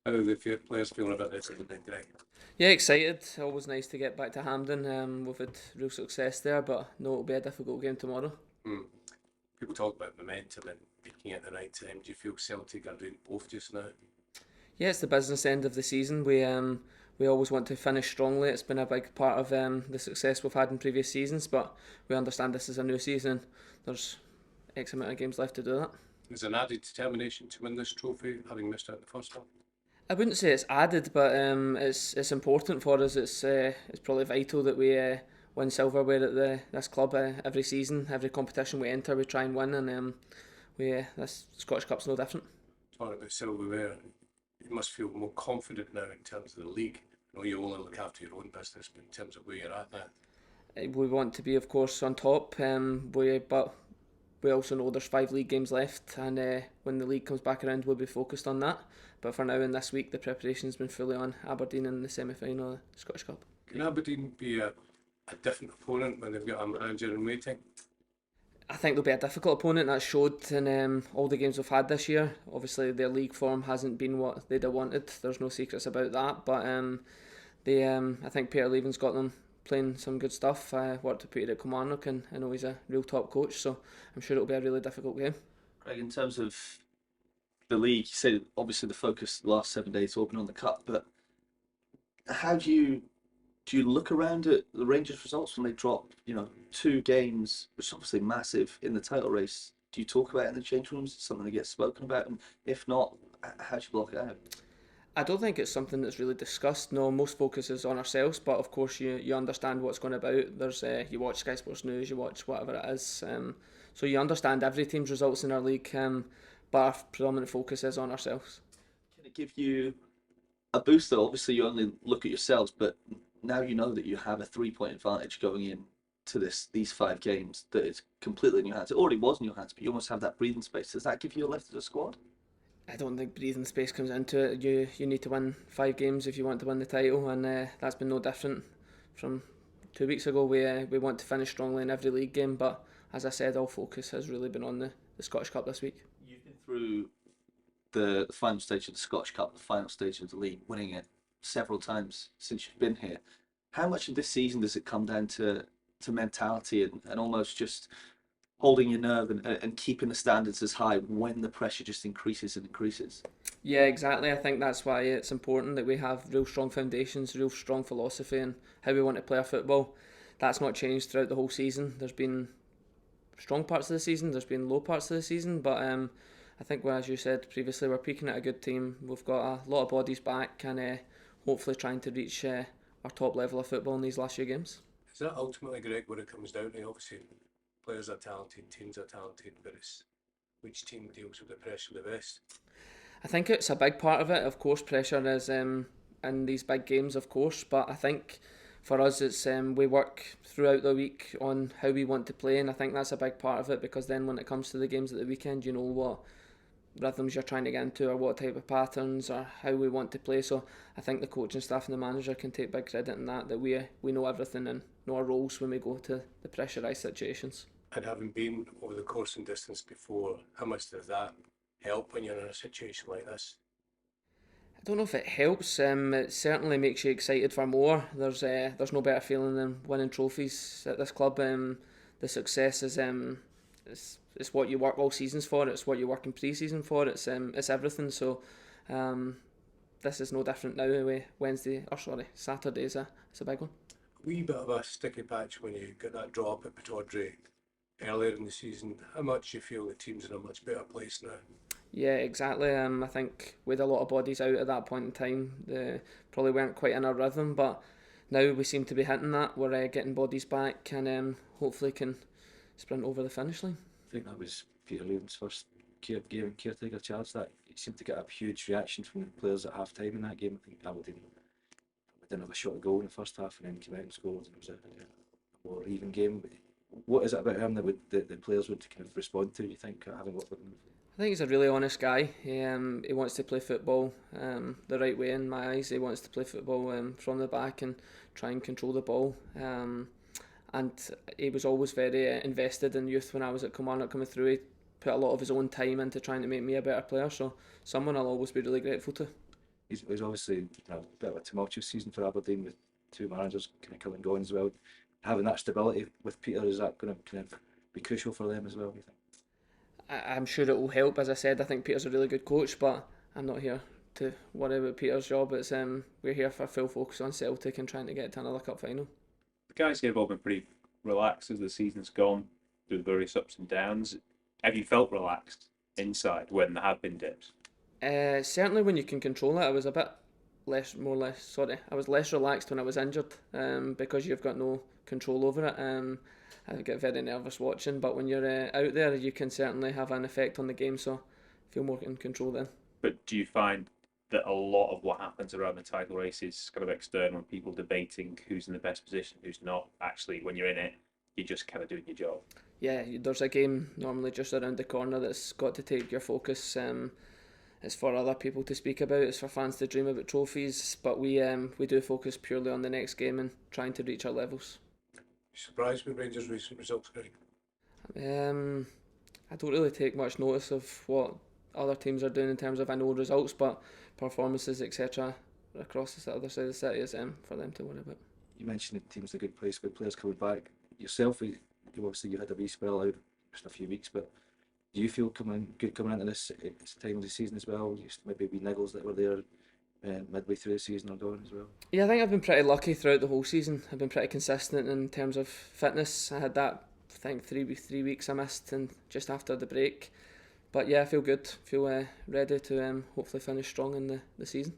How are the players feeling about this evening, Greg? Yeah, excited. Always nice to get back to Hampden. We've had real success there, but no, it'll be a difficult game tomorrow. Hmm. People talk about momentum and peaking at the right time. Do you feel Celtic are doing both just now? Yeah, it's the business end of the season. We always want to finish strongly. It's been a big part of the success we've had in previous seasons, but we understand this is a new season. There's X amount of games left to do that. There's an added determination to win this trophy, having missed out the first one. I wouldn't say it's added, but it's important for us. It's probably vital that we win silverware at this club every season, every competition we enter, we try and win, and this Scottish Cup's no different. Talking about silverware, you must feel more confident now in terms of the league. I know you only look after your own business, but in terms of where you're at now, We want to be, of course, on top. But we also know there's 5 league games left, and when the league comes back around, we'll be focused on that. But for now, in this week, the preparation's been fully on Aberdeen in the semi-final of the Scottish Cup. can Aberdeen be a different opponent when they've got a manager in waiting? I think they'll be a difficult opponent. That showed in all the games we've had this year. Obviously, their league form hasn't been what they'd have wanted. There's no secrets about that. But I think Peter Leven's got them playing some good stuff. I worked with Peter at Kilmarnock, and I know he's a real top coach. So I'm sure it'll be a really difficult game. Greg, in terms of the league, you said obviously the focus the last 7 days will been on the cup, but how do you look around at the Rangers results when they drop, 2 games, which is obviously massive in the title race? Do you talk about it in the change rooms? Is it something that gets spoken about? And if not, how do you block it out? I don't think it's something that's really discussed. No, most focus is on ourselves, but of course you understand what's going about. There's you watch Sky Sports News, you watch whatever it is, so you understand every team's results in our league. But our predominant focus is on ourselves. Can it give you a boost though? Obviously, you only look at yourselves, but now you know that you have a 3 point advantage going in to these 5 games that is completely in your hands. It already was in your hands, but you almost have that breathing space. Does that give you a lift as a squad? I don't think breathing space comes into it. You need to win 5 games if you want to win the title, and that's been no different from 2 weeks ago. We want to finish strongly in every league game, but as I said, all focus has really been on the Scottish Cup this week. You've been through the final stage of the Scottish Cup, the final stage of the league, winning it several times since you've been here. How much of this season does it come down to mentality and almost just holding your nerve and keeping the standards as high when the pressure just increases and increases? Yeah, exactly. I think that's why it's important that we have real strong foundations, real strong philosophy, and how we want to play our football. That's not changed throughout the whole season. There's been strong parts of the season, there's been low parts of the season, but I think, well, as you said previously, we're peaking at a good team. We've got a lot of bodies back, and hopefully trying to reach our top level of football in these last few games. Is that ultimately, Greg, what it comes down to? Obviously, players are talented, teams are talented, but it's which team deals with the pressure the best. I think it's a big part of it. Of course, pressure is in these big games, of course, but I think for us, it's we work throughout the week on how we want to play, and I think that's a big part of it because then when it comes to the games at the weekend, you know what rhythms you're trying to get into or what type of patterns or how we want to play. So I think the coaching staff and the manager can take big credit in that we know everything and know our roles when we go to the pressurised situations. And having been over the course and distance before, how much does that help when you're in a situation like this? I don't know if it helps. It certainly makes you excited for more. There's no better feeling than winning trophies at this club. The success is it's what you work all seasons for. It's what you work in pre-season for. It's everything. So um, this is no different now. Saturday is a big one. A wee bit of a sticky patch when you get that draw up at Pittodrie earlier in the season. How much you feel the team's in a much better place now? Yeah, exactly. I think with a lot of bodies out at that point in time, they probably weren't quite in our rhythm, but now we seem to be hitting that. We're getting bodies back and hopefully can sprint over the finish line. I think that was Peter Leven's first game in caretaker charge. That he seemed to get a huge reaction from the players at half time in that game. I think Aberdeen didn't have a shot at goal in the first half and then came out and scored. It was a more even game. What is it about him that the players would kind of respond to? You think having worked with him? I think he's a really honest guy. He wants to play football the right way in my eyes. He wants to play football from the back and try and control the ball. And he was always very invested in youth when I was at Kilmarnock coming through. He put a lot of his own time into trying to make me a better player. So someone I'll always be really grateful to. He's obviously a bit of a tumultuous season for Aberdeen with two managers kind of coming and going as well. Having that stability with Peter, is that going to kind of be crucial for them as well, do you think? I'm sure it will help. As I said, I think Peter's a really good coach, but I'm not here to worry about Peter's job. It's we're here for full focus on Celtic and trying to get to another cup final. The guys here have all been pretty relaxed as the season's gone through the various ups and downs. Have you felt relaxed inside when there have been dips? Certainly when you can control it. I was a bit I was less relaxed when I was injured, because you've got no control over it. I get very nervous watching, but when you're out there, you can certainly have an effect on the game, so I feel more in control then. But do you find that a lot of what happens around the title race is kind of external and people debating who's in the best position, who's not? Actually, when you're in it, you're just kind of doing your job. Yeah, there's a game normally just around the corner that's got to take your focus. It's for other people to speak about. It's for fans to dream about trophies, but we do focus purely on the next game and trying to reach our levels. You surprised with Rangers' recent results, Greg? I don't really take much notice of what other teams are doing in terms of, I know results, but performances, etc. across the other side of the city is for them to worry about. You mentioned the team's in a good place, good players coming back. Yourself, you obviously you had a wee spell out just a few weeks, but do you feel coming into this time of the season as well? Maybe wee niggles that were there midway through the season are gone as well? Yeah, I think I've been pretty lucky throughout the whole season. I've been pretty consistent in terms of fitness. I had that, I think, 3 weeks I missed and just after the break. But yeah, I feel good. Feel ready to hopefully finish strong in the season.